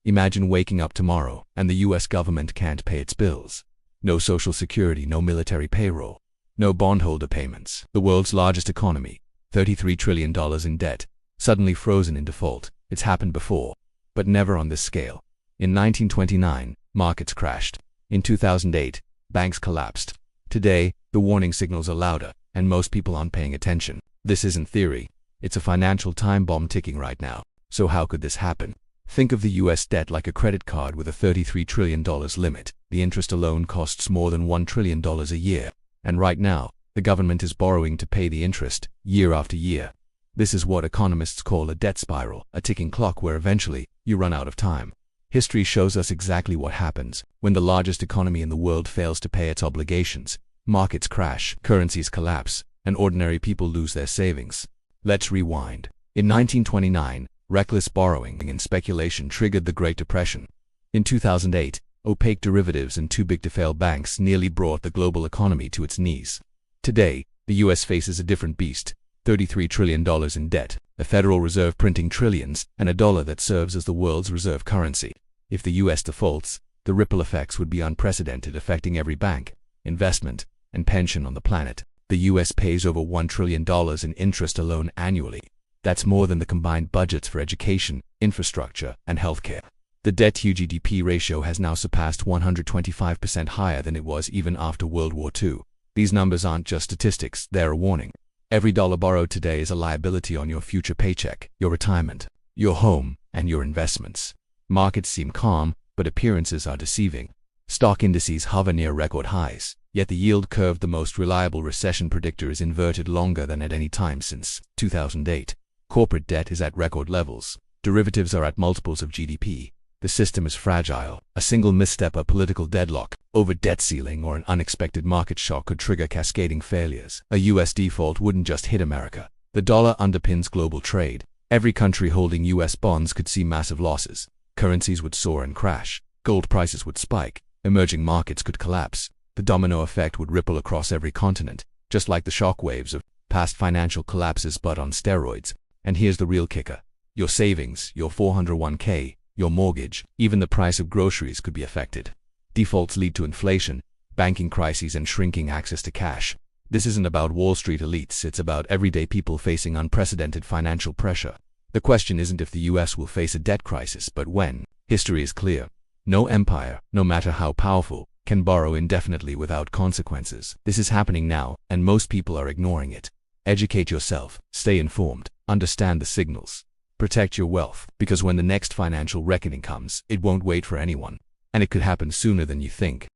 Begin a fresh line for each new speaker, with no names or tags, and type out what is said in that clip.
Imagine waking up tomorrow and the US government can't pay its bills. No social security, no military payroll, no bondholder payments. The world's largest economy, $33 trillion in debt, suddenly frozen in default. It's happened before, but never on this scale. In 1929, markets crashed. In 2008, banks collapsed. Today, the warning signals are louder, and most people aren't paying attention. This isn't theory. It's a financial time bomb ticking right now. So how could this happen? Think of the US debt like a credit card with a $33 trillion limit. The interest alone costs more than $1 trillion a year. And right now, the government is borrowing to pay the interest, year after year. This is what economists call a debt spiral, a ticking clock where eventually, you run out of time. History shows us exactly what happens when the largest economy in the world fails to pay its obligations. Markets crash, currencies collapse, and ordinary people lose their savings. Let's rewind. In 1929, reckless borrowing and speculation triggered the Great Depression. In 2008, opaque derivatives and too-big-to-fail banks nearly brought the global economy to its knees. Today, the US faces a different beast, $33 trillion in debt, a Federal Reserve printing trillions, and a dollar that serves as the world's reserve currency. If the US defaults, the ripple effects would be unprecedented, affecting every bank, investment, and pension on the planet. The US pays over $1 trillion in interest alone annually. That's more than the combined budgets for education, infrastructure, and healthcare. The debt-to-GDP ratio has now surpassed 125%, higher than it was even after World War II. These numbers aren't just statistics, they're a warning. Every dollar borrowed today is a liability on your future paycheck, your retirement, your home, and your investments. Markets seem calm, but appearances are deceiving. Stock indices hover near record highs, yet the yield curve, the most reliable recession predictor, is inverted longer than at any time since 2008. Corporate debt is at record levels. Derivatives are at multiples of GDP. The system is fragile. A single misstep, a political deadlock, over debt ceiling, or an unexpected market shock could trigger cascading failures. A US default wouldn't just hit America. The dollar underpins global trade. Every country holding US bonds could see massive losses. Currencies would soar and crash. Gold prices would spike. Emerging markets could collapse. The domino effect would ripple across every continent, just like the shock waves of past financial collapses, but on steroids. And here's the real kicker. Your savings, your 401k, your mortgage, even the price of groceries could be affected. Defaults lead to inflation, banking crises, and shrinking access to cash. This isn't about Wall Street elites, it's about everyday people facing unprecedented financial pressure. The question isn't if the US will face a debt crisis, but when. History is clear. No empire, no matter how powerful, can borrow indefinitely without consequences. This is happening now, and most people are ignoring it. Educate yourself, stay informed, understand the signals. Protect your wealth, because when the next financial reckoning comes, it won't wait for anyone. And it could happen sooner than you think.